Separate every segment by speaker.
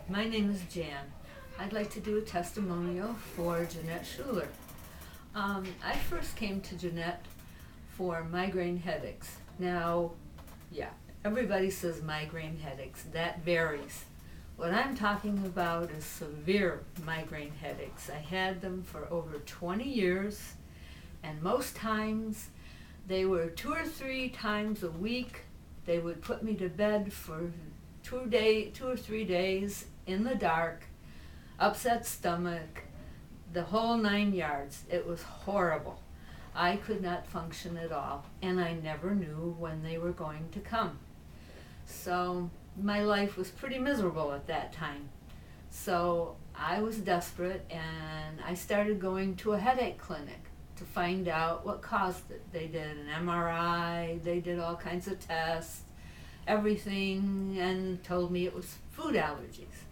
Speaker 1: My name is Jan. I'd like to do a testimonial for Jeanette Shuler. I first came to Jeanette for migraine headaches. Now, everybody says migraine headaches. That varies. What I'm talking about is severe migraine headaches. I had them for over 20 years, and most times they were 2 or 3 times a week. They would put me to bed for 2 or 3 days in the dark, upset stomach, the whole 9 yards. It was horrible. I could not function at all, and I never knew when they were going to come. So my life was pretty miserable at that time. So I was desperate, and I started going to a headache clinic to find out what caused it. They did an MRI, they did all kinds of tests, everything, and told me it was food allergies.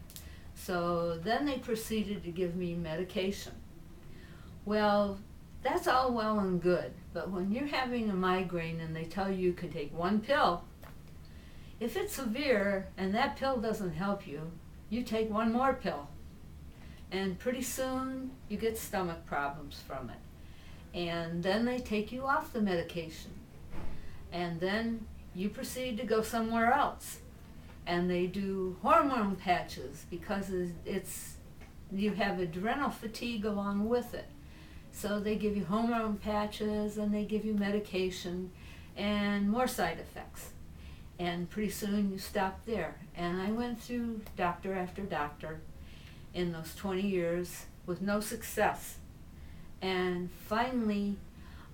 Speaker 1: So then they proceeded to give me medication. Well, that's all well and good, but when you're having a migraine and they tell you can take 1 pill, if it's severe and that pill doesn't help you, you take 1 more pill. And pretty soon you get stomach problems from it. And then they take you off the medication. And then you proceed to go somewhere else. And they do hormone patches because you have adrenal fatigue along with it. So they give you hormone patches and they give you medication and more side effects. And pretty soon you stop there. And I went through doctor after doctor in those 20 years with no success. And finally,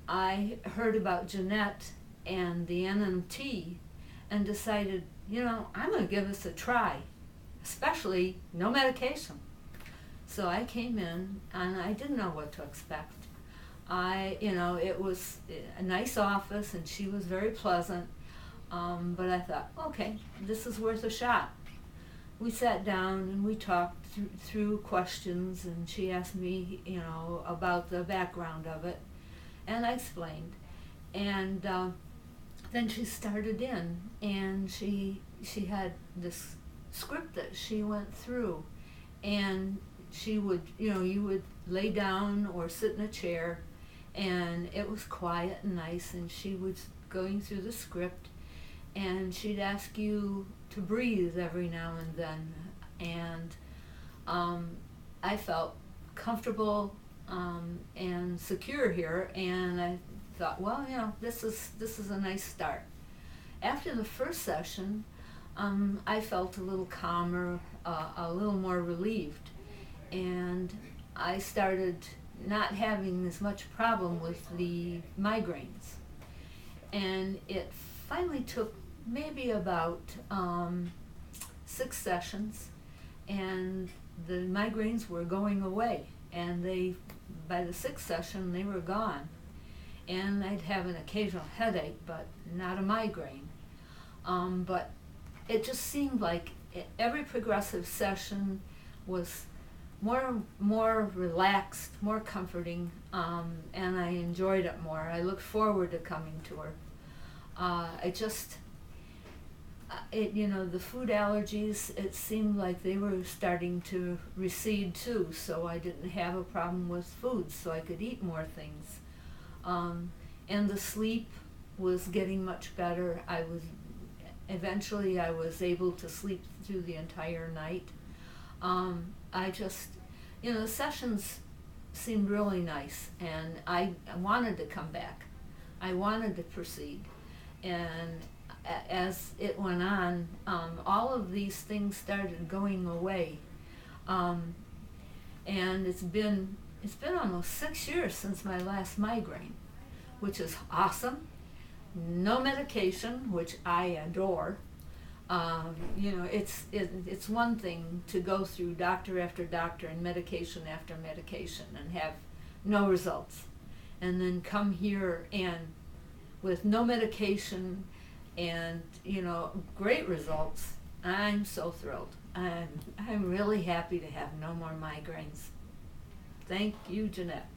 Speaker 1: I heard about Jeanette and the NMT and decided, I'm going to give this a try, especially no medication. So I came in and I didn't know what to expect. It was a nice office and she was very pleasant, but I thought, okay, this is worth a shot. We sat down and we talked through questions, and she asked me, about the background of it, and I explained. And then she started in, and she had this script that she went through, and she would, you would lay down or sit in a chair, and it was quiet and nice, and she was going through the script, and she'd ask you to breathe every now and then, and I felt comfortable and secure here, and I thought, well, this is a nice start. After the first session, I felt a little calmer, a little more relieved, and I started not having as much problem with the migraines. And it finally took maybe about 6 sessions, and the migraines were going away, and by the 6th session they were gone, and I'd have an occasional headache but not a migraine. But it just seemed like every progressive session was more relaxed, more comforting, and I enjoyed it more. I looked forward to coming to her. The food allergies, it seemed like they were starting to recede too, so I didn't have a problem with food, so I could eat more things. And the sleep was getting much better. Eventually I was able to sleep through the entire night. The sessions seemed really nice, and I wanted to come back. I wanted to proceed. And as it went on, all of these things started going away. And it's been almost 6 years since my last migraine, which is awesome. No medication, which I adore. It's one thing to go through doctor after doctor and medication after medication and have no results, and then come here and with no medication and great results. I'm so thrilled. I'm really happy to have no more migraines. Thank you, Jeanette.